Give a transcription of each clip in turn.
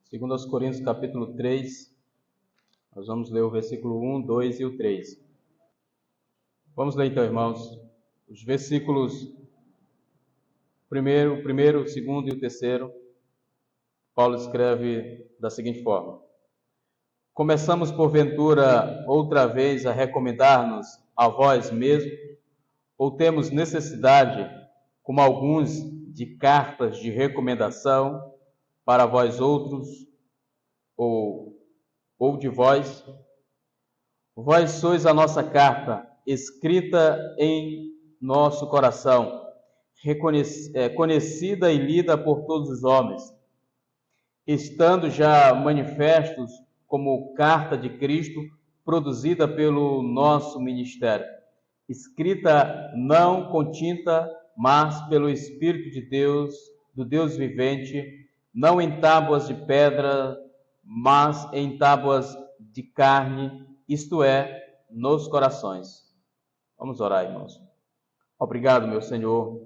Segundo aos Coríntios, capítulo 3, nós vamos ler o versículo 1, 2 e o 3. Vamos ler então, irmãos, os versículos primeiro, segundo e o terceiro. Paulo escreve da seguinte forma: Começamos, porventura, outra vez a recomendar-nos a vós mesmos, ou temos necessidade, como alguns, de cartas de recomendação para vós outros, ou de vós? Vós sois a nossa carta, escrita em nosso coração, conhecida e lida por todos os homens, estando já manifestos como carta de Cristo, produzida pelo nosso ministério, escrita não com tinta, mas pelo Espírito de Deus, do Deus vivente, não em tábuas de pedra, mas em tábuas de carne, isto é, nos corações. Vamos orar, irmãos. Obrigado, meu Senhor,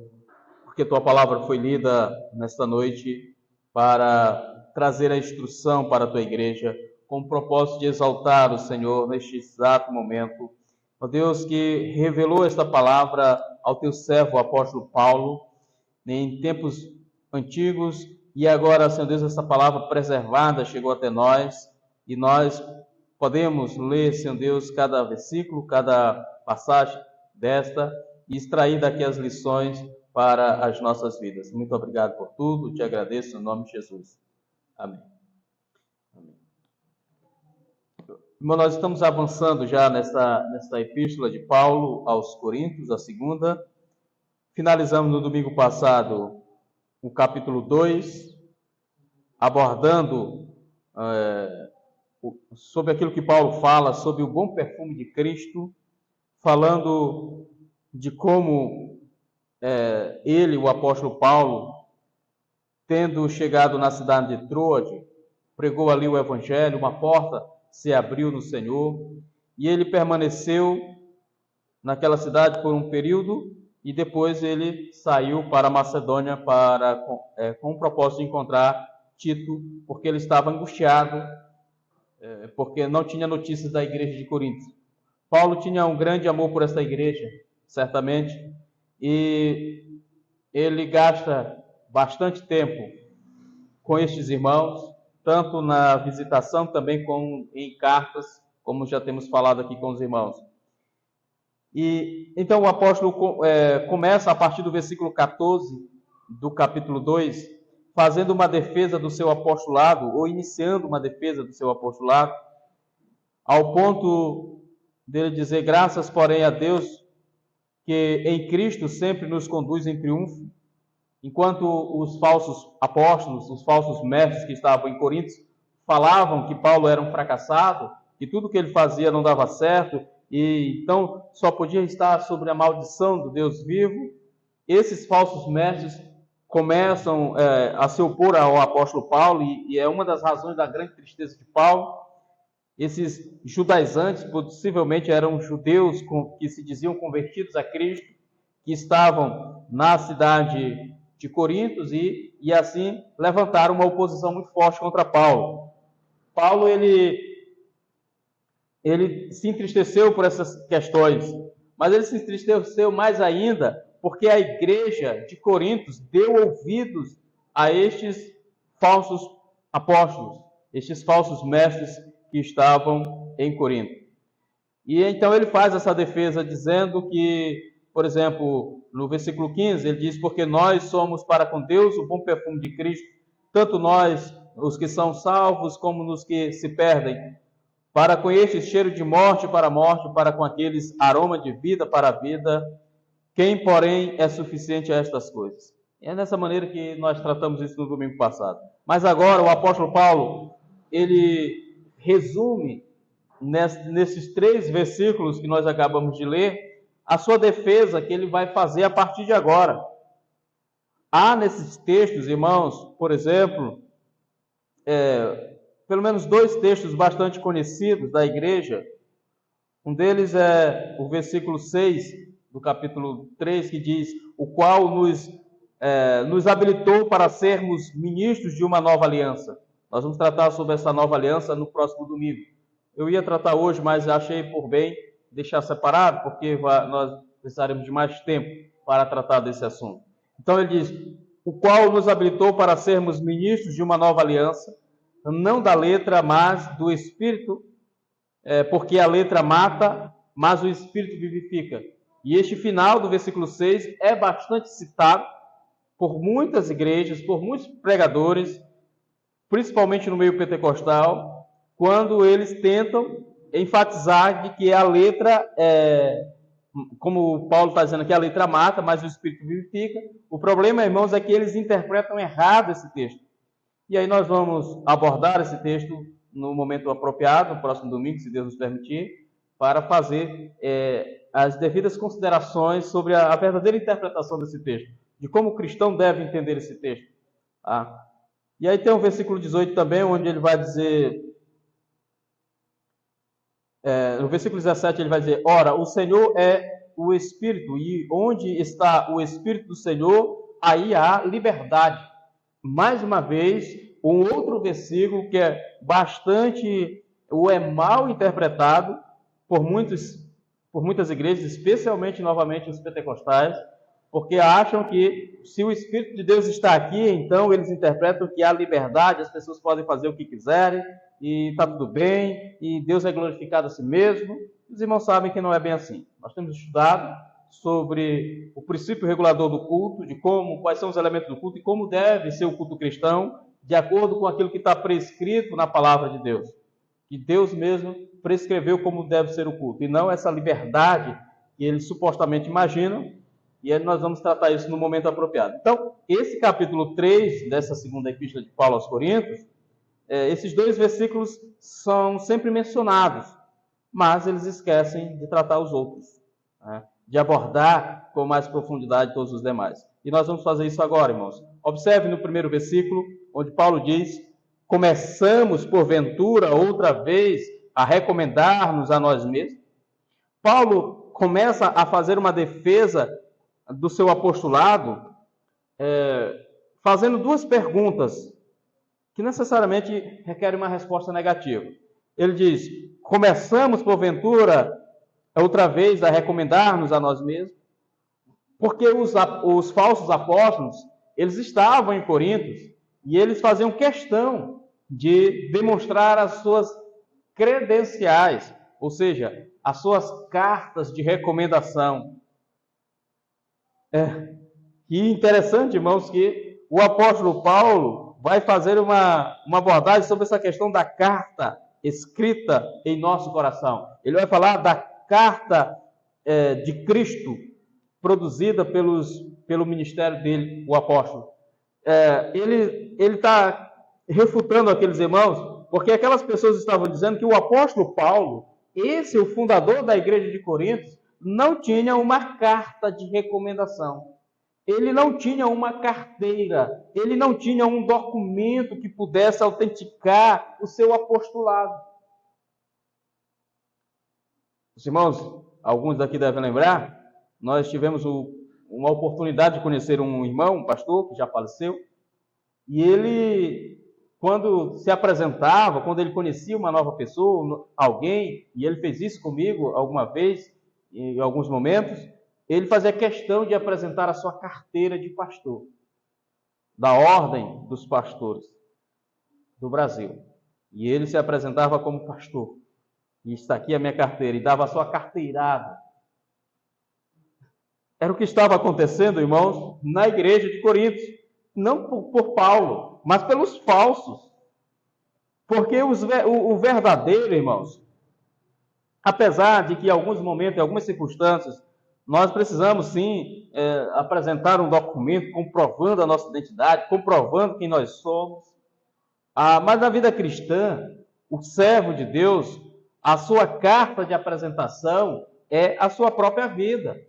porque tua palavra foi lida nesta noite para trazer a instrução para a tua igreja, com o propósito de exaltar o Senhor neste exato momento. Ó Deus, que revelou esta palavra ao teu servo, o apóstolo Paulo, em tempos antigos, e agora, Senhor Deus, essa palavra preservada chegou até nós, e nós podemos ler, Senhor Deus, cada versículo, cada passagem desta, e extrair daqui as lições para as nossas vidas. Muito obrigado por tudo, te agradeço em nome de Jesus. Amém. Amém. Irmão, nós estamos avançando já nesta epístola de Paulo aos Coríntios, a segunda. Finalizamos no domingo passado o capítulo 2, abordando sobre aquilo que Paulo fala, sobre o bom perfume de Cristo, falando de como ele, o apóstolo Paulo, tendo chegado na cidade de Troade, pregou ali o evangelho, uma porta se abriu no Senhor, e ele permaneceu naquela cidade por um período, e depois ele saiu para a Macedônia com o propósito de encontrar Tito, porque ele estava angustiado, porque não tinha notícias da igreja de Corinto. Paulo tinha um grande amor por esta igreja, certamente, e ele gasta bastante tempo com estes irmãos, tanto na visitação também como em cartas, como já temos falado aqui com os irmãos. E então o apóstolo começa a partir do versículo 14 do capítulo 2, fazendo uma defesa do seu apostolado, ou iniciando uma defesa do seu apostolado, ao ponto dele dizer: graças, porém, a Deus, que em Cristo sempre nos conduz em triunfo, enquanto os falsos apóstolos, os falsos mestres que estavam em Corinto, falavam que Paulo era um fracassado, que tudo que ele fazia não dava certo, e então só podia estar sobre a maldição do Deus vivo. Esses falsos mestres começam a se opor ao apóstolo Paulo, e é uma das razões da grande tristeza de Paulo. Esses judaizantes possivelmente eram judeus que se diziam convertidos a Cristo, que estavam na cidade de Corinto, e assim levantaram uma oposição muito forte contra Paulo. Paulo, ele se entristeceu por essas questões, mas ele se entristeceu mais ainda porque a igreja de Corinto deu ouvidos a estes falsos apóstolos, estes falsos mestres que estavam em Corinto. E então ele faz essa defesa dizendo que, por exemplo, no versículo 15, ele diz: porque nós somos para com Deus o bom perfume de Cristo, tanto nós, os que são salvos, como nos que se perdem. Para com estes cheiro de morte para a morte, para com aqueles aroma de vida para a vida. Quem, porém, é suficiente a estas coisas? É dessa maneira que nós tratamos isso no domingo passado. Mas agora o apóstolo Paulo, ele resume nesses 3 versículos que nós acabamos de ler, a sua defesa que ele vai fazer a partir de agora. Há nesses textos, irmãos, por exemplo, pelo menos 2 textos bastante conhecidos da igreja. Um deles é o versículo 6 do capítulo 3, que diz: o qual nos habilitou para sermos ministros de uma nova aliança. Nós vamos tratar sobre essa nova aliança no próximo domingo. Eu ia tratar hoje, mas achei por bem deixar separado, porque nós precisaremos de mais tempo para tratar desse assunto. Então ele diz, o qual nos habilitou para sermos ministros de uma nova aliança, não da letra, mas do Espírito, porque a letra mata, mas o Espírito vivifica. E este final do versículo 6 é bastante citado por muitas igrejas, por muitos pregadores, principalmente no meio pentecostal, quando eles tentam enfatizar de que a letra, como Paulo está dizendo aqui, a letra mata, mas o Espírito vivifica. O problema, irmãos, é que eles interpretam errado esse texto. E aí nós vamos abordar esse texto no momento apropriado, no próximo domingo, se Deus nos permitir, para fazer as devidas considerações sobre a verdadeira interpretação desse texto, de como o cristão deve entender esse texto. Tá? E aí tem o versículo 18 também, onde ele vai dizer, no versículo 17 ele vai dizer, ora, o Senhor é o Espírito, e onde está o Espírito do Senhor, aí há liberdade. Mais uma vez, um outro versículo que é bastante, ou é mal interpretado por muitas igrejas, especialmente, novamente, os pentecostais, porque acham que se o Espírito de Deus está aqui, então eles interpretam que há liberdade, as pessoas podem fazer o que quiserem, e está tudo bem, e Deus é glorificado a si mesmo. Os irmãos sabem que não é bem assim. Nós temos estudado sobre o princípio regulador do culto, de quais são os elementos do culto e como deve ser o culto cristão, de acordo com aquilo que está prescrito na palavra de Deus. Que Deus mesmo prescreveu como deve ser o culto, e não essa liberdade que eles supostamente imaginam, e aí nós vamos tratar isso no momento apropriado. Então, esse capítulo 3 dessa segunda epístola de Paulo aos Coríntios, esses dois versículos são sempre mencionados, mas eles esquecem de tratar os outros, né? De abordar com mais profundidade todos os demais. E nós vamos fazer isso agora, irmãos. Observe no primeiro versículo, onde Paulo diz, começamos, porventura, outra vez, a recomendar-nos a nós mesmos. Paulo começa a fazer uma defesa do seu apostolado, fazendo duas perguntas, que necessariamente requerem uma resposta negativa. Ele diz, começamos, porventura, outra vez a recomendar-nos a nós mesmos, porque os falsos apóstolos, eles estavam em Corinto, e eles faziam questão de demonstrar as suas credenciais, ou seja, as suas cartas de recomendação. E interessante, irmãos, que o apóstolo Paulo vai fazer uma abordagem sobre essa questão da carta escrita em nosso coração. Ele vai falar da carta de Cristo, produzida pelo ministério dele, o apóstolo. Ele está refutando aqueles irmãos, porque aquelas pessoas estavam dizendo que o apóstolo Paulo, o fundador da igreja de Corinto, não tinha uma carta de recomendação. Ele não tinha uma carteira, ele não tinha um documento que pudesse autenticar o seu apostolado. Os irmãos, alguns daqui devem lembrar, nós tivemos uma oportunidade de conhecer um irmão, um pastor, que já faleceu, e ele, quando se apresentava, quando ele conhecia uma nova pessoa, alguém, e ele fez isso comigo alguma vez, em alguns momentos, ele fazia questão de apresentar a sua carteira de pastor, da Ordem dos Pastores do Brasil. E ele se apresentava como pastor. E está aqui a minha carteira, e dava a sua carteirada. Era o que estava acontecendo, irmãos, na igreja de Corinto. Não por Paulo, mas pelos falsos. Porque o verdadeiro, irmãos, apesar de que em alguns momentos, em algumas circunstâncias, nós precisamos sim apresentar um documento comprovando a nossa identidade, comprovando quem nós somos. Mas na vida cristã, o servo de Deus, a sua carta de apresentação é a sua própria vida,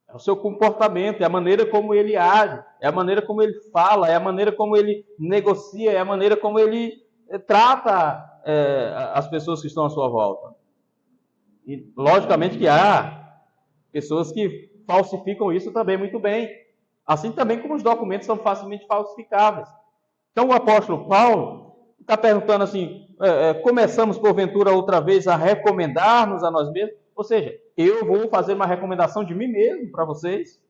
é o seu comportamento, é a maneira como ele age, é a maneira como ele fala, é a maneira como ele negocia, é a maneira como ele trata as pessoas que estão à sua volta. E logicamente que há pessoas que falsificam isso também muito bem, assim também como os documentos são facilmente falsificáveis. Então o apóstolo Paulo, Está perguntando assim, começamos porventura outra vez a recomendar-nos a nós mesmos? Ou seja, eu vou fazer uma recomendação de mim mesmo para vocês.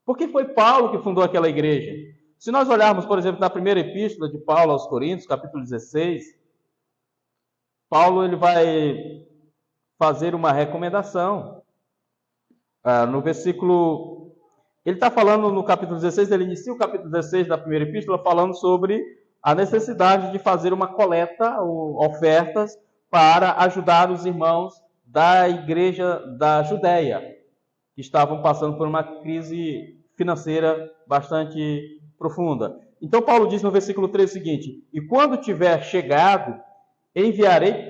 Porque foi Paulo que fundou aquela igreja. Se nós olharmos, por exemplo, na primeira epístola de Paulo aos Coríntios, capítulo 16, Paulo ele vai fazer uma recomendação. No versículo... Ele está falando no capítulo 16, ele inicia o capítulo 16 da primeira epístola falando sobre a necessidade de fazer uma coleta, ofertas, para ajudar os irmãos da igreja da Judéia, que estavam passando por uma crise financeira bastante profunda. Então Paulo diz no versículo 3 o seguinte: e quando tiver chegado, enviarei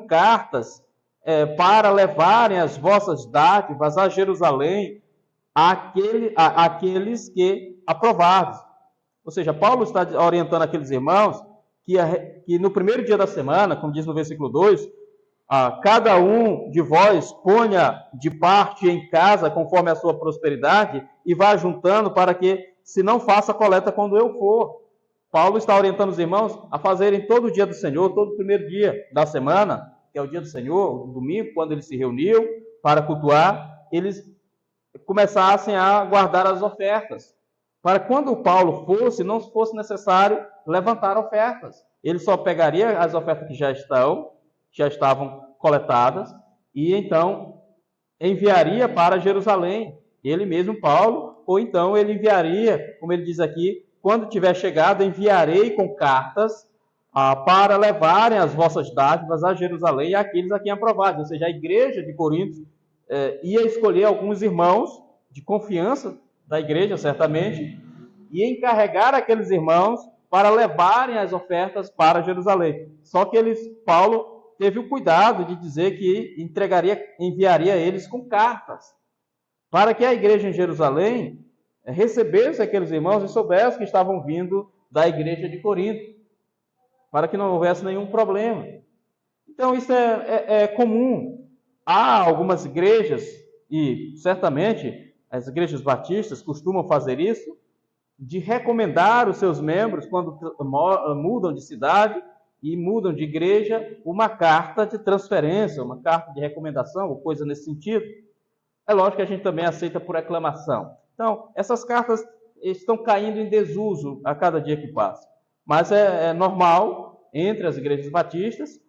cartas para levarem as vossas dádivas a Jerusalém, àqueles que aprovados. Ou seja, Paulo está orientando aqueles irmãos que no primeiro dia da semana, como diz no versículo 2, cada um de vós ponha de parte em casa, conforme a sua prosperidade, e vá juntando para que se não faça coleta quando eu for. Paulo está orientando os irmãos a fazerem todo o dia do Senhor, todo o primeiro dia da semana, que é o dia do Senhor, o domingo, quando eles se reuniam para cultuar, eles começassem a guardar as ofertas. Para quando Paulo fosse, não fosse necessário levantar ofertas. Ele só pegaria as ofertas que já estavam coletadas, e então enviaria para Jerusalém, ele mesmo, Paulo, ou então ele enviaria, como ele diz aqui, quando tiver chegado, enviarei com cartas para levarem as vossas dádivas a Jerusalém e àqueles a quem aprovados. Ou seja, a igreja de Corinto ia escolher alguns irmãos de confiança da igreja, certamente, e encarregar aqueles irmãos para levarem as ofertas para Jerusalém. Só que Paulo teve o cuidado de dizer que enviaria eles com cartas, para que a igreja em Jerusalém recebesse aqueles irmãos e soubesse que estavam vindo da igreja de Corinto, para que não houvesse nenhum problema. Então isso é comum. Há algumas igrejas, e certamente as igrejas batistas costumam fazer isso, de recomendar os seus membros, quando mudam de cidade e mudam de igreja, uma carta de transferência, uma carta de recomendação, ou coisa nesse sentido. É lógico que a gente também aceita por aclamação. Então, essas cartas estão caindo em desuso a cada dia que passa. Mas é normal, entre as igrejas batistas,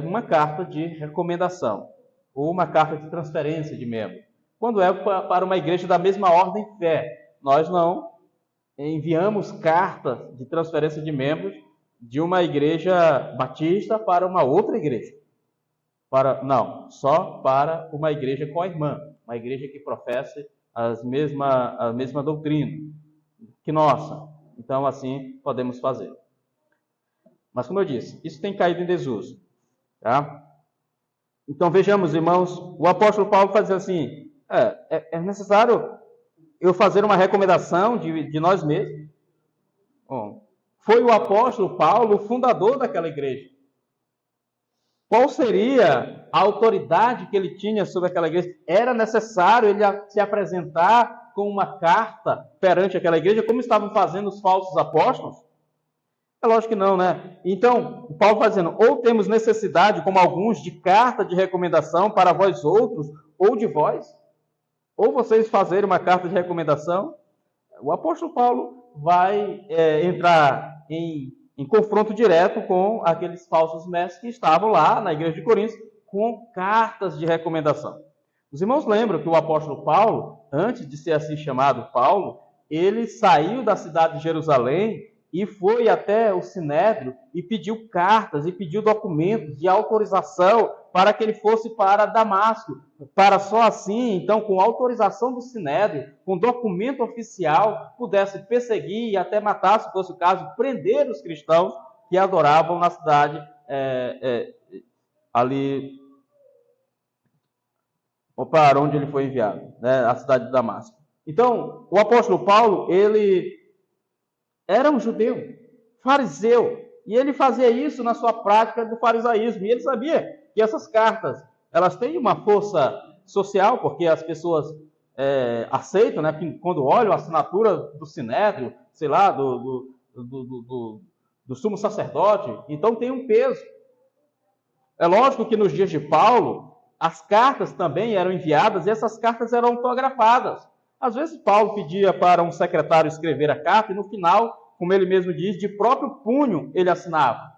uma carta de recomendação, ou uma carta de transferência de membro. Quando é para uma igreja da mesma ordem fé, nós não enviamos cartas de transferência de membros de uma igreja batista para uma outra igreja. Não, só para uma igreja co-irmã, uma igreja que professe a mesma doutrina que nossa. Então, assim, podemos fazer. Mas, como eu disse, isso tem caído em desuso. Tá? Então, vejamos, irmãos, o apóstolo Paulo faz assim, é necessário eu fazer uma recomendação de nós mesmos. Bom, foi o apóstolo Paulo o fundador daquela igreja. Qual seria a autoridade que ele tinha sobre aquela igreja? Era necessário ele se apresentar com uma carta perante aquela igreja, como estavam fazendo os falsos apóstolos? É lógico que não, né? Então, o Paulo está dizendo, ou temos necessidade, como alguns, de carta de recomendação para vós outros, ou de vós, ou vocês fazerem uma carta de recomendação. O apóstolo Paulo vai entrar em confronto direto com aqueles falsos mestres que estavam lá na igreja de Corinto com cartas de recomendação. Os irmãos lembram que o apóstolo Paulo, antes de ser assim chamado Paulo, ele saiu da cidade de Jerusalém e foi até o Sinédrio e pediu cartas e pediu documentos de autorização para que ele fosse para Damasco, para só assim, então, com autorização do Sinédrio, com documento oficial, pudesse perseguir e até matar, se fosse o caso, prender os cristãos que adoravam na cidade ali, para onde ele foi enviado, né, a cidade de Damasco. Então, o apóstolo Paulo, ele era um judeu, fariseu, e ele fazia isso na sua prática do farisaísmo, e ele sabia que essas cartas, elas têm uma força social, porque as pessoas aceitam, né, que quando olham a assinatura do Sinédrio, sei lá, do do sumo sacerdote, então tem um peso. É lógico que nos dias de Paulo, as cartas também eram enviadas e essas cartas eram autografadas. Às vezes Paulo pedia para um secretário escrever a carta e no final, como ele mesmo diz, de próprio punho ele assinava,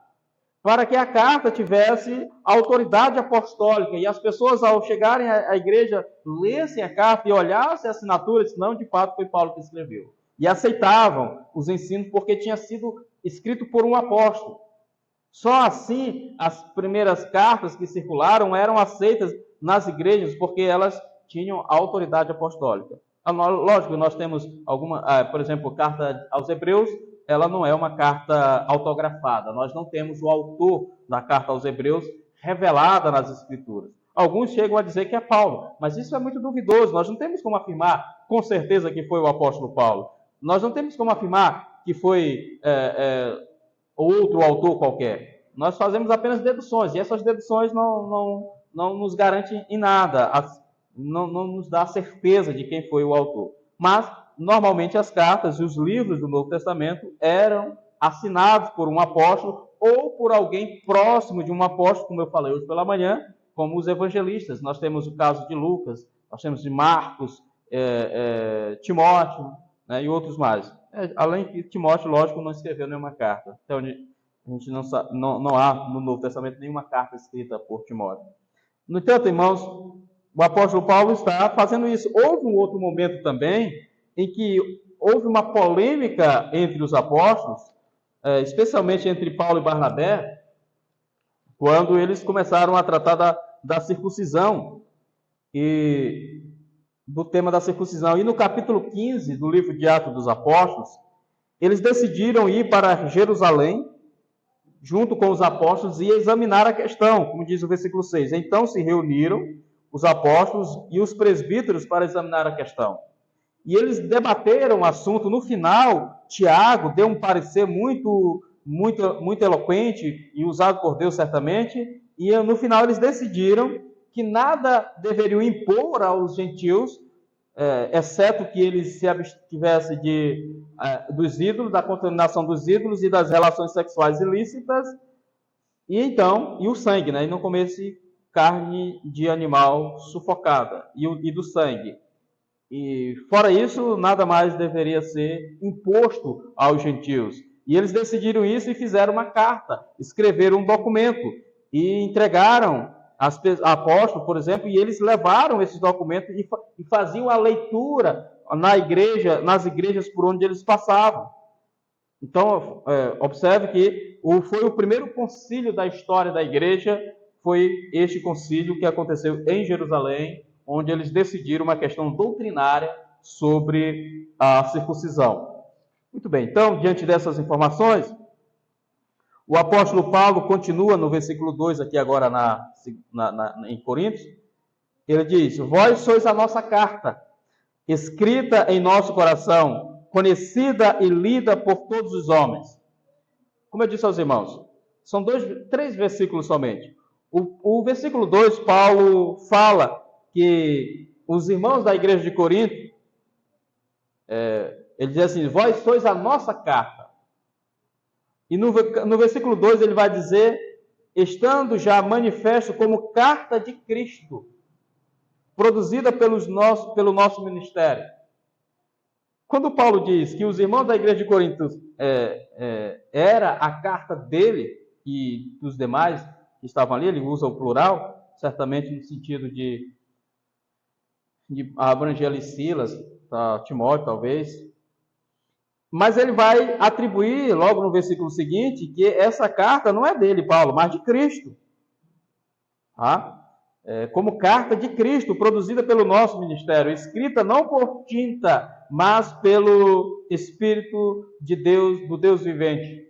para que a carta tivesse autoridade apostólica e as pessoas, ao chegarem à igreja, lessem a carta e olhassem a assinatura, senão de fato foi Paulo que escreveu. E aceitavam os ensinos porque tinha sido escrito por um apóstolo. Só assim as primeiras cartas que circularam eram aceitas nas igrejas porque elas tinham autoridade apostólica. Lógico, nós temos alguma, por exemplo, carta aos Hebreus, ela não é uma carta autografada. Nós não temos o autor da carta aos Hebreus revelada nas Escrituras. Alguns chegam a dizer que é Paulo, mas isso é muito duvidoso. Nós não temos como afirmar com certeza que foi o apóstolo Paulo. Nós não temos como afirmar que foi outro autor qualquer. Nós fazemos apenas deduções, e essas deduções não nos garantem em nada, não nos dá certeza de quem foi o autor. Mas, normalmente, as cartas e os livros do Novo Testamento eram assinados por um apóstolo ou por alguém próximo de um apóstolo, como eu falei hoje pela manhã, como os evangelistas. Nós temos o caso de Lucas, nós temos de Marcos, Timóteo, né, e outros mais. Além que Timóteo, lógico, não escreveu nenhuma carta. Até onde a gente não há no Novo Testamento nenhuma carta escrita por Timóteo. No entanto, irmãos, o apóstolo Paulo está fazendo isso. Houve um outro momento também em que houve uma polêmica entre os apóstolos, especialmente entre Paulo e Barnabé, quando eles começaram a tratar da circuncisão e do tema da circuncisão. E no capítulo 15 do livro de Atos dos Apóstolos, eles decidiram ir para Jerusalém, junto com os apóstolos, e examinar a questão, como diz o versículo 6. Então se reuniram os apóstolos e os presbíteros para examinar a questão. E eles debateram o assunto. No final, Tiago deu um parecer muito eloquente e usado por Deus certamente, e no final eles decidiram que nada deveriam impor aos gentios, exceto que eles se abstivessem dos ídolos, da contaminação dos ídolos e das relações sexuais ilícitas, e o sangue, né? E não comesse carne de animal sufocada, e do sangue. E fora isso, nada mais deveria ser imposto aos gentios. E eles decidiram isso e fizeram uma carta, escreveram um documento e entregaram a apóstolos, por exemplo, e eles levaram esses documentos e faziam a leitura nas igrejas por onde eles passavam. Então, observe que foi o primeiro concílio da história da igreja, foi este concílio que aconteceu em Jerusalém, onde eles decidiram uma questão doutrinária sobre a circuncisão. Muito bem, então, diante dessas informações, o apóstolo Paulo continua no versículo 2, aqui agora em Coríntios. Ele diz: vós sois a nossa carta, escrita em nosso coração, conhecida e lida por todos os homens. Como eu disse aos irmãos, são 3 versículos somente. O versículo 2, Paulo fala que os irmãos da igreja de Corinto, ele diz assim: vós sois a nossa carta. E no versículo 2 ele vai dizer: estando já manifesto como carta de Cristo, produzida pelo nosso ministério. Quando Paulo diz que os irmãos da igreja de Corinto era a carta dele e dos demais que estavam ali, ele usa o plural, certamente no sentido de abranger ali Silas, Timóteo talvez. Mas ele vai atribuir, logo no versículo seguinte, que essa carta não é dele, Paulo, mas de Cristo. Como carta de Cristo, produzida pelo nosso ministério, escrita não por tinta, mas pelo Espírito de Deus, do Deus vivente.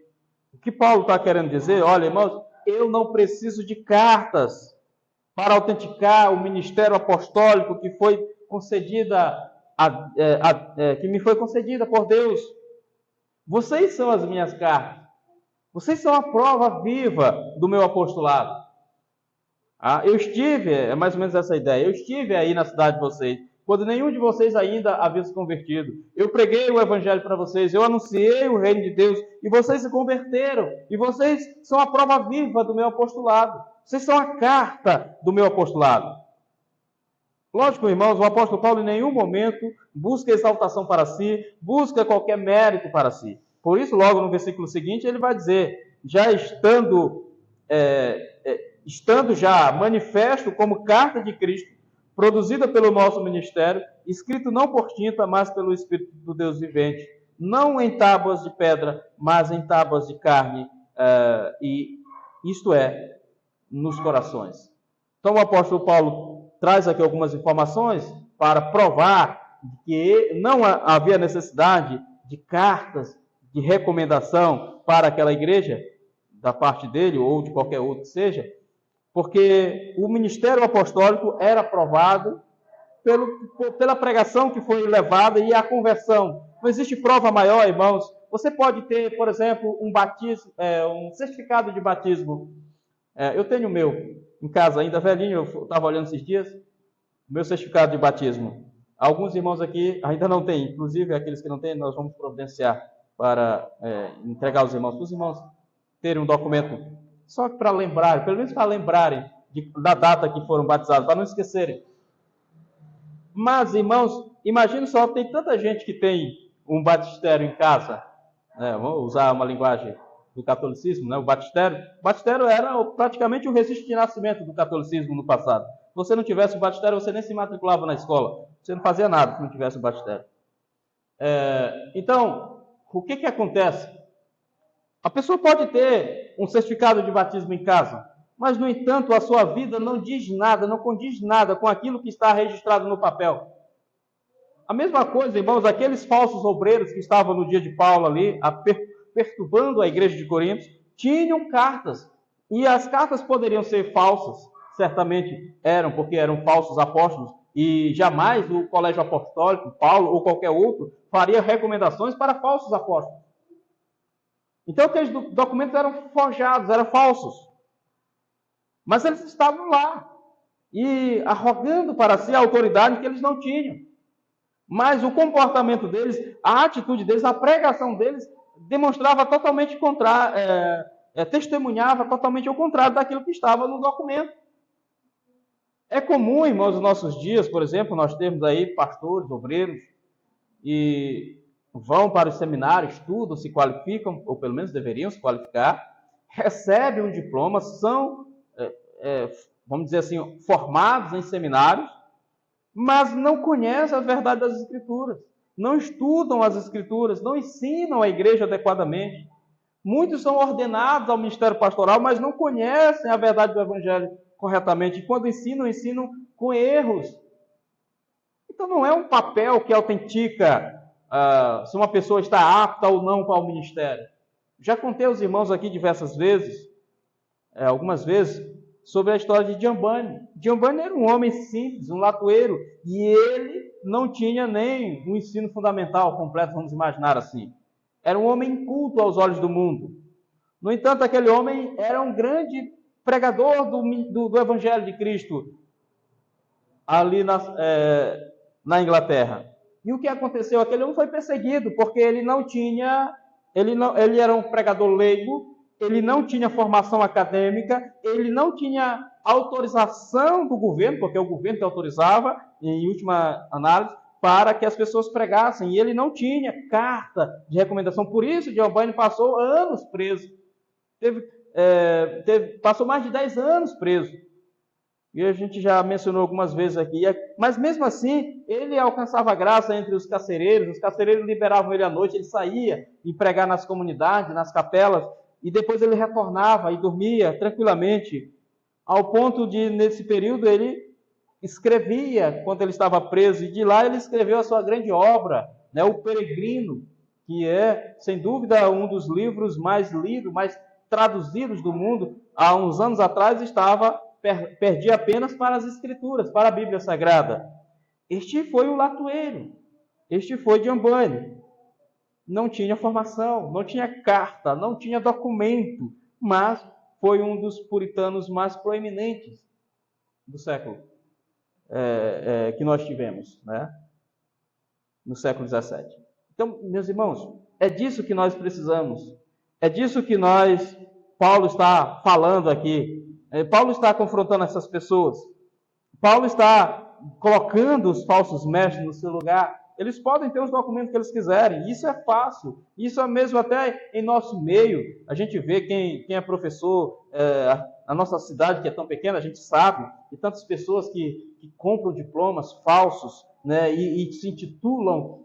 O que Paulo está querendo dizer? Olha, irmãos, eu não preciso de cartas para autenticar o ministério apostólico que foi concedida, que me foi concedida por Deus. Vocês são as minhas cartas. Vocês são a prova viva do meu apostolado. Eu estive, é mais ou menos essa ideia, eu estive aí na cidade de vocês. quando nenhum de vocês ainda havia se convertido. Eu preguei o evangelho para vocês, eu anunciei o reino de Deus, e vocês se converteram, e vocês são a prova viva do meu apostolado. Vocês são a carta do meu apostolado. Lógico, irmãos, o apóstolo Paulo em nenhum momento busca exaltação para si, busca qualquer mérito para si. Por isso, logo no versículo seguinte, ele vai dizer, já estando já manifesto como carta de Cristo, produzida pelo nosso ministério, escrito não por tinta, mas pelo Espírito do Deus vivente, não em tábuas de pedra, mas em tábuas de carne, e isto é, nos corações. Então o apóstolo Paulo traz aqui algumas informações para provar que não havia necessidade de cartas de recomendação para aquela igreja, da parte dele ou de qualquer outro que seja, porque o ministério apostólico era provado pela pregação que foi levada e a conversão. Não existe prova maior, irmãos. Você pode ter, por exemplo, um certificado de batismo. Eu tenho o meu em casa, ainda velhinho, eu estava olhando esses dias, meu certificado de batismo. Alguns irmãos aqui ainda não têm, inclusive aqueles que não têm, nós vamos providenciar para entregar aos irmãos, para os irmãos terem um documento, só para lembrarem, pelo menos para lembrarem da data que foram batizados, para não esquecerem. Mas, irmãos, imagine só, tem tanta gente que tem um batistério em casa, vamos usar uma linguagem do catolicismo, o batistério. O batistério era praticamente o registro de nascimento do catolicismo no passado. Se você não tivesse o batistério, você nem se matriculava na escola. Você não fazia nada se não tivesse o batistério. Então, o que acontece? A pessoa pode ter um certificado de batismo em casa, mas, no entanto, a sua vida não diz nada, não condiz nada com aquilo que está registrado no papel. A mesma coisa, irmãos, aqueles falsos obreiros que estavam no dia de Paulo ali, perturbando a igreja de Corinto, tinham cartas. E as cartas poderiam ser falsas, certamente eram, porque eram falsos apóstolos, e jamais o colégio apostólico, Paulo ou qualquer outro, faria recomendações para falsos apóstolos. Então, aqueles documentos eram forjados, eram falsos. Mas eles estavam lá, e arrogando para si a autoridade que eles não tinham. Mas o comportamento deles, a atitude deles, a pregação deles, demonstrava totalmente testemunhava totalmente o contrário daquilo que estava no documento. É comum, irmãos, nos nossos dias, por exemplo, nós temos aí pastores, obreiros, e vão para o seminário, estudam, se qualificam, ou pelo menos deveriam se qualificar, recebem um diploma, são, vamos dizer assim, formados em seminários, mas não conhecem a verdade das Escrituras, não estudam as Escrituras, não ensinam a igreja adequadamente. Muitos são ordenados ao ministério pastoral, mas não conhecem a verdade do Evangelho corretamente. E quando ensinam com erros. Então não é um papel que autentica se uma pessoa está apta ou não para o ministério. Já contei aos irmãos aqui diversas vezes, algumas vezes, sobre a história de Giambani. Giambani era um homem simples, um latoeiro, e ele não tinha nem um ensino fundamental completo, vamos imaginar assim. Era um homem inculto aos olhos do mundo. No entanto, aquele homem era um grande pregador do Evangelho de Cristo ali na Inglaterra. E o que aconteceu? Aquele homem foi perseguido, porque ele era um pregador leigo, ele não tinha formação acadêmica, ele não tinha autorização do governo, porque o governo que autorizava, em última análise, para que as pessoas pregassem, e ele não tinha carta de recomendação. Por isso, Giambani passou anos preso. Passou mais de 10 anos preso. E a gente já mencionou algumas vezes aqui. Mas mesmo assim, ele alcançava graça entre os carcereiros liberavam ele à noite, ele saía e pregar nas comunidades, nas capelas, e depois ele retornava e dormia tranquilamente, ao ponto de, nesse período, ele escrevia quando ele estava preso, e de lá ele escreveu a sua grande obra, O Peregrino, que é, sem dúvida, um dos livros mais lidos, mais traduzidos do mundo. Há uns anos atrás perdia apenas para as Escrituras, para a Bíblia Sagrada. Este foi o latoeiro, este foi Giambani. Não tinha formação, não tinha carta, não tinha documento, mas foi um dos puritanos mais proeminentes do século. que nós tivemos, né, no século XVII. Então, meus irmãos, é disso que nós precisamos. É disso que Paulo está falando aqui. Paulo está confrontando essas pessoas. Paulo está colocando os falsos mestres no seu lugar. Eles podem ter os documentos que eles quiserem. Isso é fácil. Isso é mesmo até em nosso meio. A gente vê quem é professor, a nossa cidade que é tão pequena, a gente sabe, e tantas pessoas que compram diplomas falsos, né, e se intitulam.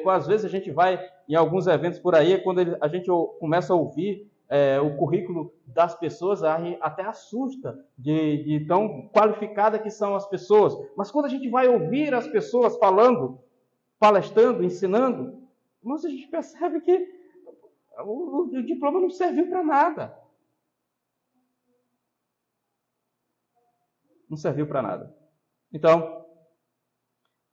Às vezes a gente vai em alguns eventos por aí, quando a gente começa a ouvir o currículo das pessoas, até assusta de tão qualificada que são as pessoas. Mas quando a gente vai ouvir as pessoas falando, palestrando, ensinando, a gente percebe que o diploma não serviu para nada. Não serviu para nada. Então,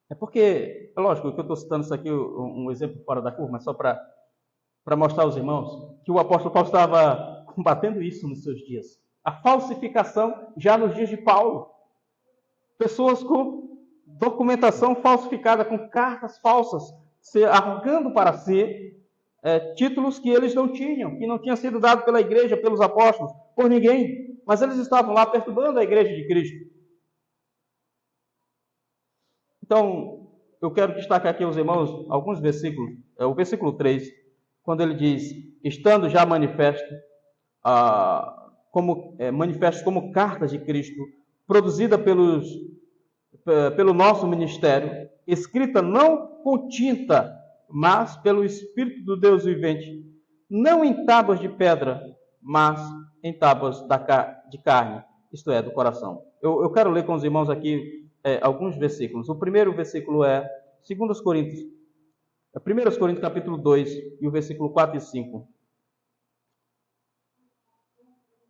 é porque, é lógico que eu estou citando isso aqui, um exemplo fora da curva, mas só para mostrar aos irmãos que o apóstolo Paulo estava combatendo isso nos seus dias. A falsificação já nos dias de Paulo. Pessoas com documentação falsificada, com cartas falsas, arrogando para si títulos que eles não tinham, que não tinham sido dados pela igreja, pelos apóstolos, por ninguém. Mas eles estavam lá perturbando a igreja de Cristo. Então, eu quero destacar aqui aos irmãos alguns versículos. O versículo 3, quando ele diz, estando já manifesto, manifestos como cartas de Cristo, produzida pelo nosso ministério, escrita não com tinta, mas pelo Espírito do Deus vivente, não em tábuas de pedra, mas em tábuas de carne, isto é, do coração. Eu quero ler com os irmãos aqui alguns versículos. O primeiro versículo é 2 Coríntios, 1 Coríntios capítulo 2, e o versículo 4 e 5.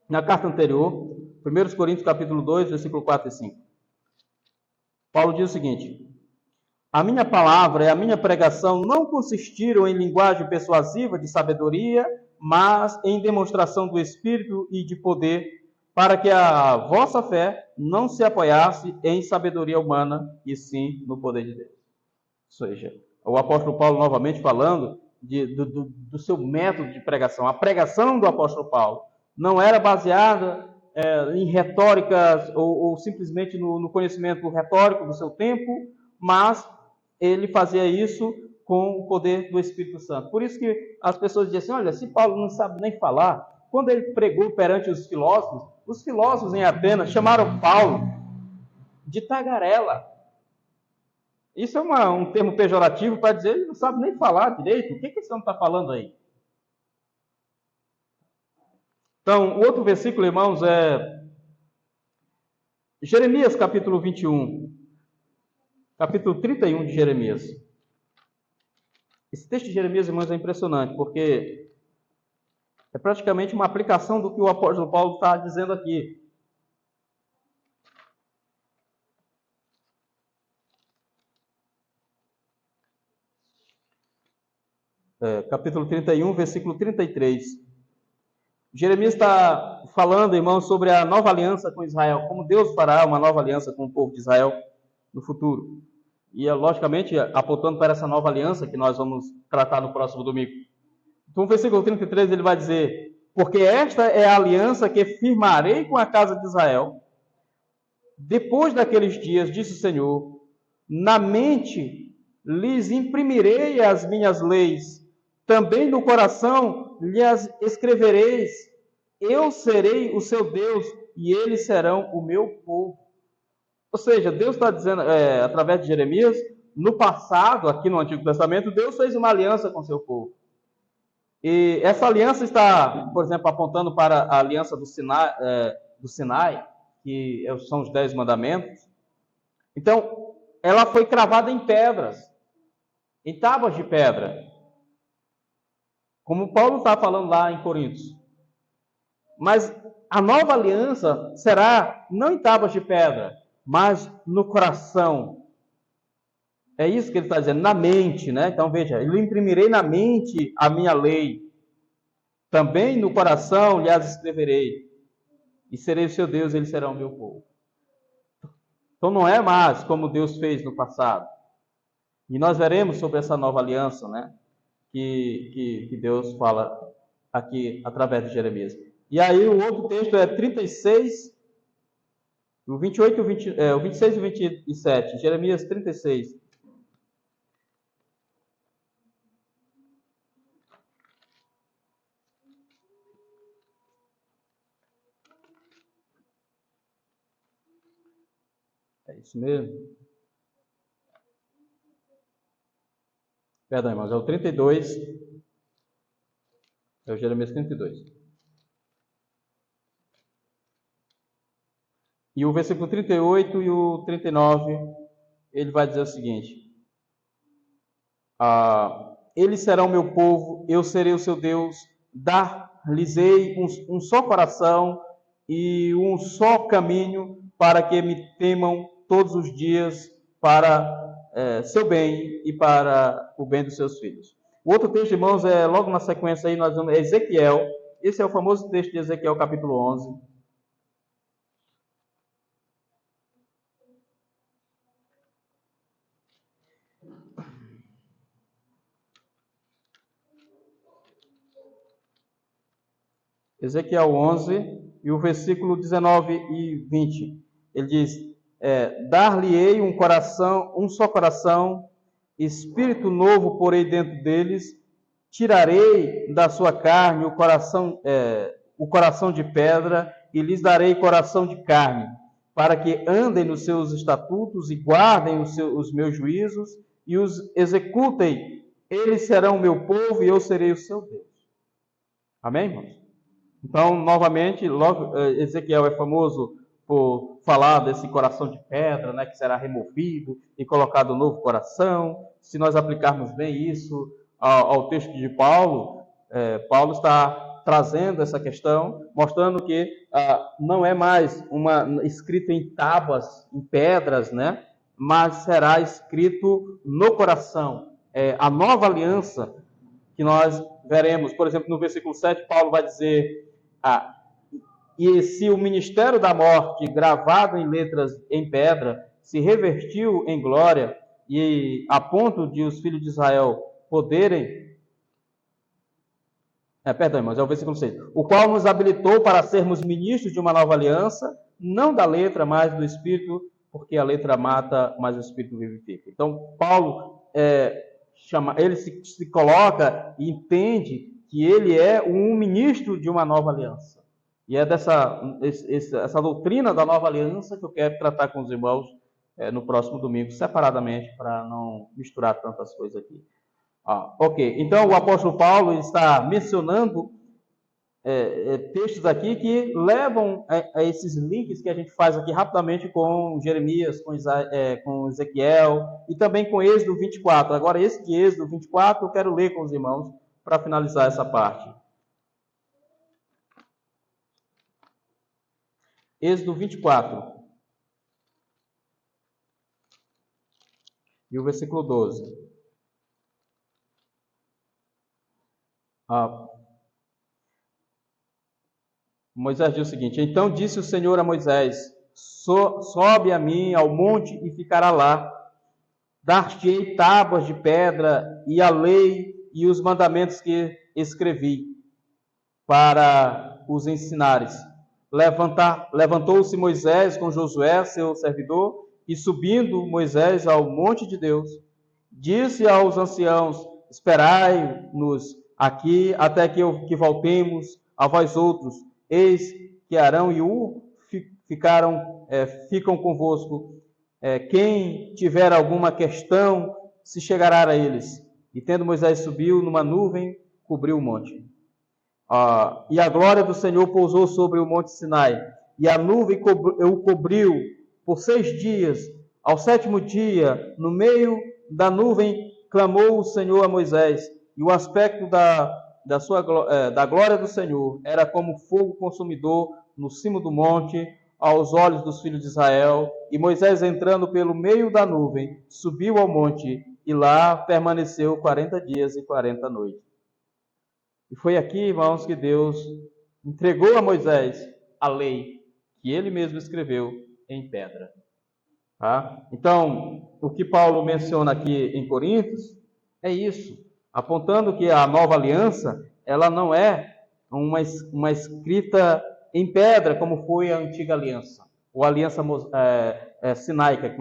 Na carta anterior, 1 Coríntios capítulo 2, versículo 4 e 5. Paulo diz o seguinte: a minha palavra e a minha pregação não consistiram em linguagem persuasiva de sabedoria, mas em demonstração do Espírito e de poder, para que a vossa fé não se apoiasse em sabedoria humana, e sim no poder de Deus. Ou seja, o apóstolo Paulo novamente falando do seu método de pregação. A pregação do apóstolo Paulo não era baseada em retóricas ou simplesmente no conhecimento retórico do seu tempo, mas ele fazia isso com o poder do Espírito Santo. Por isso que as pessoas dizem assim, olha, se Paulo não sabe nem falar, quando ele pregou perante os filósofos em Atenas chamaram Paulo de tagarela. Isso é um termo pejorativo para dizer, ele não sabe nem falar direito. O que esse homem está falando aí? Então, o outro versículo, irmãos, é Jeremias, capítulo 21. Capítulo 31 de Jeremias. Esse texto de Jeremias, irmãos, é impressionante, porque é praticamente uma aplicação do que o apóstolo Paulo está dizendo aqui. Capítulo 31, versículo 33. Jeremias está falando, irmãos, sobre a nova aliança com Israel, como Deus fará uma nova aliança com o povo de Israel no futuro. E, logicamente, apontando para essa nova aliança que nós vamos tratar no próximo domingo. Então, no versículo 33, ele vai dizer, porque esta é a aliança que firmarei com a casa de Israel. Depois daqueles dias, disse o Senhor, na mente lhes imprimirei as minhas leis, também no coração lhes escrevereis, eu serei o seu Deus e eles serão o meu povo. Ou seja, Deus está dizendo, através de Jeremias, no passado, aqui no Antigo Testamento, Deus fez uma aliança com seu povo. E essa aliança está, por exemplo, apontando para a aliança do Sinai, que são os 10 mandamentos. Então, ela foi cravada em pedras, em tábuas de pedra. Como Paulo está falando lá em Coríntios. Mas a nova aliança será não em tábuas de pedra, mas no coração. É isso que ele está dizendo, na mente, né? Então veja, eu imprimirei na mente a minha lei, também no coração lhe as escreverei, e serei o seu Deus, e eles serão o meu povo. Então não é mais como Deus fez no passado. E nós veremos sobre essa nova aliança, né? Que Deus fala aqui através de Jeremias. E aí o outro texto é 36, o 28, o 26 e o 27. Jeremias 36. É isso mesmo. Perdão, irmãos, é o 32. É o Jeremias 32. E o versículo 38 e o 39, ele vai dizer o seguinte: eles serão meu povo, eu serei o seu Deus, dar-lhes-ei um só coração e um só caminho, para que me temam todos os dias, para seu bem e para o bem dos seus filhos. O outro texto, irmãos, é logo na sequência aí, nós vamos Ezequiel. Esse é o famoso texto de Ezequiel, capítulo 11. Ezequiel 11, e o versículo 19 e 20. Ele diz: dar-lhe-ei um só coração, espírito novo porei dentro deles, tirarei da sua carne o coração de pedra, e lhes darei coração de carne, para que andem nos seus estatutos e guardem os meus juízos e os executem. Eles serão o meu povo e eu serei o seu Deus. Amém, irmãos? Então, novamente, logo, Ezequiel é famoso por falar desse coração de pedra, né, que será removido e colocado um novo coração. Se nós aplicarmos bem isso ao texto de Paulo, Paulo está trazendo essa questão, mostrando que não é mais escrito em tábuas, em pedras, né, mas será escrito no coração. A nova aliança que nós veremos, por exemplo, no versículo 7, Paulo vai dizer: e se o ministério da morte, gravado em letras em pedra, se revertiu em glória, e a ponto de os filhos de Israel poderem... perdão, irmãos, é o versículo 6. O qual nos habilitou para sermos ministros de uma nova aliança, não da letra, mas do Espírito, porque a letra mata, mas o Espírito vivifica. Então, Paulo ele se coloca e entende que ele é um ministro de uma nova aliança. E é essa doutrina da nova aliança que eu quero tratar com os irmãos no próximo domingo, separadamente, para não misturar tantas coisas aqui. Ok, então o apóstolo Paulo está mencionando textos aqui que levam a esses links que a gente faz aqui rapidamente com Jeremias, com Ezequiel e também com Êxodo 24. Agora, esse de Êxodo 24 eu quero ler com os irmãos para finalizar essa parte. Êxodo 24. E o versículo 12. Moisés diz o seguinte: então disse o Senhor a Moisés: sobe a mim ao monte e ficará lá. Dar-te-ei tábuas de pedra e a lei e os mandamentos que escrevi, para os ensinares. Levantou-se Moisés com Josué, seu servidor, e subindo Moisés ao monte de Deus, disse aos anciãos: esperai-nos aqui até que voltemos a vós outros. Eis que Arão e Ur ficam convosco. Quem tiver alguma questão, se chegará a eles. E tendo Moisés subiu numa nuvem, cobriu o monte. E a glória do Senhor pousou sobre o monte Sinai, e a nuvem o cobriu por 6 dias. Ao 7º dia, no meio da nuvem, clamou o Senhor a Moisés, e o aspecto da glória do Senhor era como fogo consumidor no cimo do monte, aos olhos dos filhos de Israel. E Moisés, entrando pelo meio da nuvem, subiu ao monte, e lá permaneceu 40 dias e 40 noites. E foi aqui, irmãos, que Deus entregou a Moisés a lei que ele mesmo escreveu em pedra. Tá? Então, o que Paulo menciona aqui em Coríntios é isso, apontando que a nova aliança, ela não é uma escrita em pedra, como foi a antiga aliança, ou a aliança sinaica,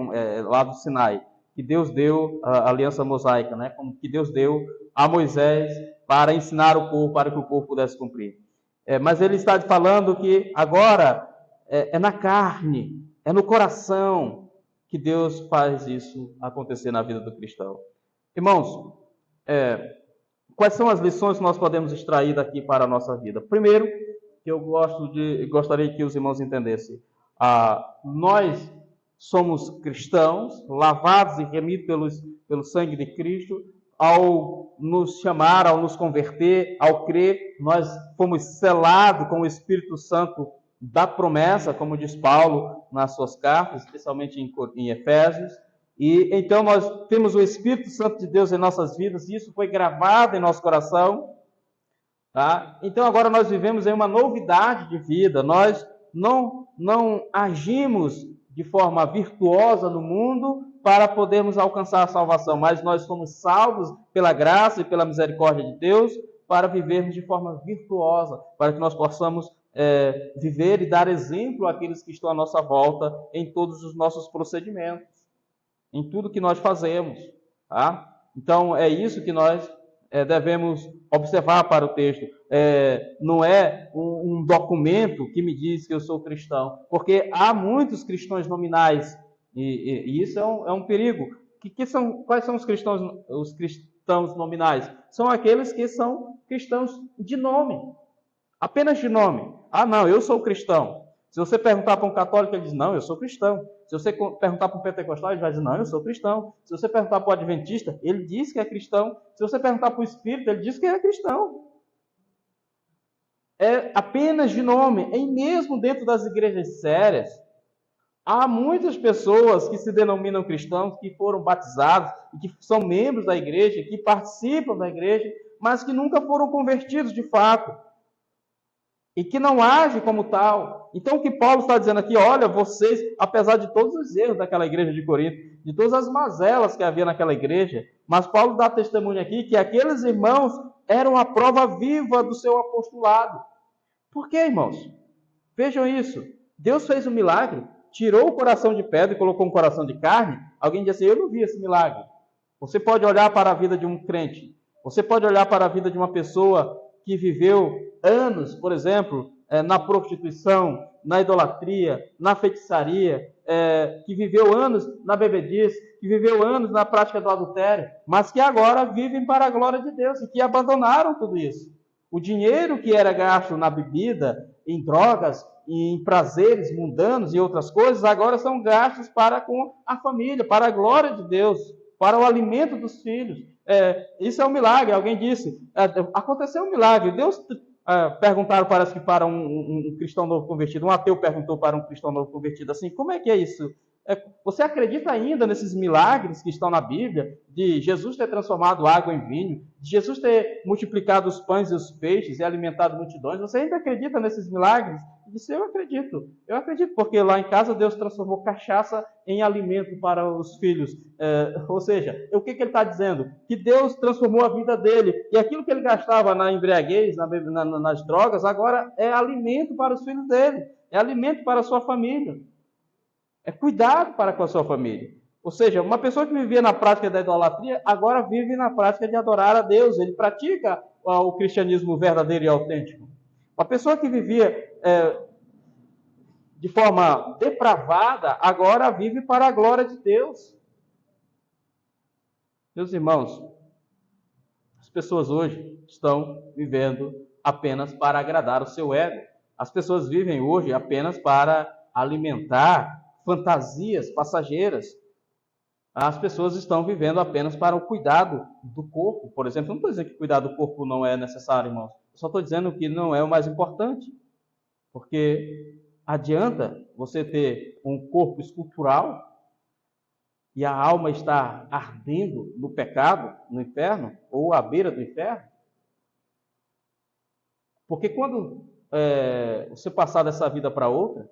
lá do Sinai, que Deus deu, a aliança mosaica, né? Como que Deus deu a Moisés para ensinar o povo, para que o povo pudesse cumprir. Mas ele está falando que agora é na carne, é no coração que Deus faz isso acontecer na vida do cristão. Irmãos, quais são as lições que nós podemos extrair daqui para a nossa vida? Primeiro, que eu gostaria que os irmãos entendessem, nós somos cristãos, lavados e remidos pelo sangue de Cristo. Ao nos chamar, ao nos converter, ao crer, nós fomos selados com o Espírito Santo da promessa, como diz Paulo nas suas cartas, especialmente em Efésios. E então nós temos o Espírito Santo de Deus em nossas vidas, e isso foi gravado em nosso coração. Tá? Então agora nós vivemos em uma novidade de vida. Nós não agimos de forma virtuosa no mundo para podermos alcançar a salvação, mas nós somos salvos pela graça e pela misericórdia de Deus para vivermos de forma virtuosa, para que nós possamos viver e dar exemplo àqueles que estão à nossa volta em todos os nossos procedimentos, em tudo que nós fazemos. Tá? Então é isso que nós devemos observar para o texto. Não é um documento que me diz que eu sou cristão, porque há muitos cristãos nominais, e isso é um perigo. Quais são os cristãos nominais? São aqueles que são cristãos de nome, apenas de nome. Ah, não, eu sou cristão. Se você perguntar para um católico, ele diz, não, eu sou cristão. Se você perguntar para um pentecostal, ele vai dizer, não, eu sou cristão. Se você perguntar para o adventista, ele diz que é cristão. Se você perguntar para o espírita, ele diz que é cristão. É apenas de nome. E mesmo dentro das igrejas sérias, há muitas pessoas que se denominam cristãos, que foram batizados, que são membros da igreja, que participam da igreja, mas que nunca foram convertidos de fato. E que não age como tal. Então o que Paulo está dizendo aqui, olha, vocês, apesar de todos os erros daquela igreja de Corinto, de todas as mazelas que havia naquela igreja, mas Paulo dá testemunho aqui que aqueles irmãos eram a prova viva do seu apostolado. Por quê, irmãos? Vejam isso. Deus fez um milagre, tirou o coração de pedra e colocou um coração de carne. Alguém diz assim, eu não vi esse milagre. Você pode olhar para a vida de um crente, você pode olhar para a vida de uma pessoa que viveu anos, por exemplo, na prostituição, na idolatria, na feitiçaria, que viveu anos na bebedice, que viveu anos na prática do adultério, mas que agora vivem para a glória de Deus e que abandonaram tudo isso. O dinheiro que era gasto na bebida, em drogas, em prazeres mundanos e outras coisas, agora são gastos para com a família, para a glória de Deus, para o alimento dos filhos. Isso é um milagre. Alguém disse, aconteceu um milagre. Deus perguntaram, parece que para um cristão novo convertido, um ateu perguntou para um cristão novo convertido assim, como é que é isso? Você acredita ainda nesses milagres que estão na Bíblia, de Jesus ter transformado água em vinho, de Jesus ter multiplicado os pães e os peixes e alimentado multidões? Você ainda acredita nesses milagres? Ele disse, eu acredito, porque lá em casa Deus transformou cachaça em alimento para os filhos. Ou seja, o que ele está dizendo? Que Deus transformou a vida dele, e aquilo que ele gastava na embriaguez, nas drogas, agora é alimento para os filhos dele, é alimento para a sua família. É cuidado para com a sua família. Ou seja, uma pessoa que vivia na prática da idolatria, agora vive na prática de adorar a Deus. Ele pratica o cristianismo verdadeiro e autêntico. Uma pessoa que vivia de forma depravada, agora vive para a glória de Deus. Meus irmãos, as pessoas hoje estão vivendo apenas para agradar o seu ego. As pessoas vivem hoje apenas para alimentar fantasias passageiras. As pessoas estão vivendo apenas para o cuidado do corpo. Por exemplo, não estou dizendo que cuidar do corpo não é necessário, irmãos. Eu só estou dizendo que não é o mais importante. Porque adianta você ter um corpo escultural e a alma estar ardendo no pecado, no inferno, ou à beira do inferno? Porque quando você passar dessa vida para outra,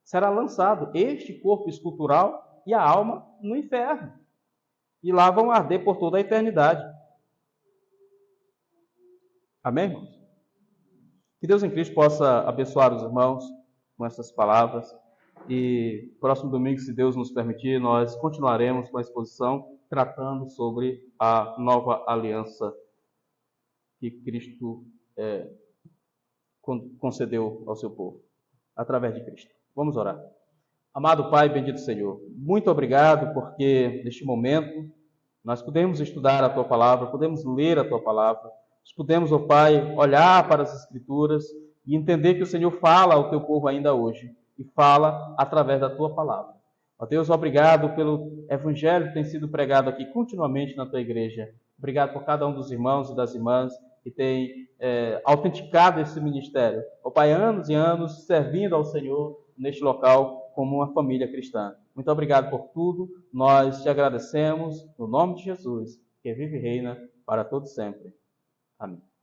será lançado este corpo escultural e a alma no inferno. E lá vão arder por toda a eternidade. Amém, irmãos? Que Deus em Cristo possa abençoar os irmãos com essas palavras. E próximo domingo, se Deus nos permitir, nós continuaremos com a exposição tratando sobre a nova aliança que Cristo concedeu ao seu povo, através de Cristo. Vamos orar. Amado Pai, bendito Senhor, muito obrigado porque neste momento nós podemos estudar a Tua Palavra, podemos ler a Tua Palavra, nós podemos, ó Pai, olhar para as Escrituras e entender que o Senhor fala ao Teu povo ainda hoje e fala através da Tua Palavra. Ó Deus, obrigado pelo Evangelho que tem sido pregado aqui continuamente na Tua igreja. Obrigado por cada um dos irmãos e das irmãs que tem autenticado esse ministério. Ó Pai, anos e anos servindo ao Senhor neste local como uma família cristã. Muito obrigado por tudo. Nós te agradecemos no nome de Jesus, que vive e reina para todo sempre. Amém.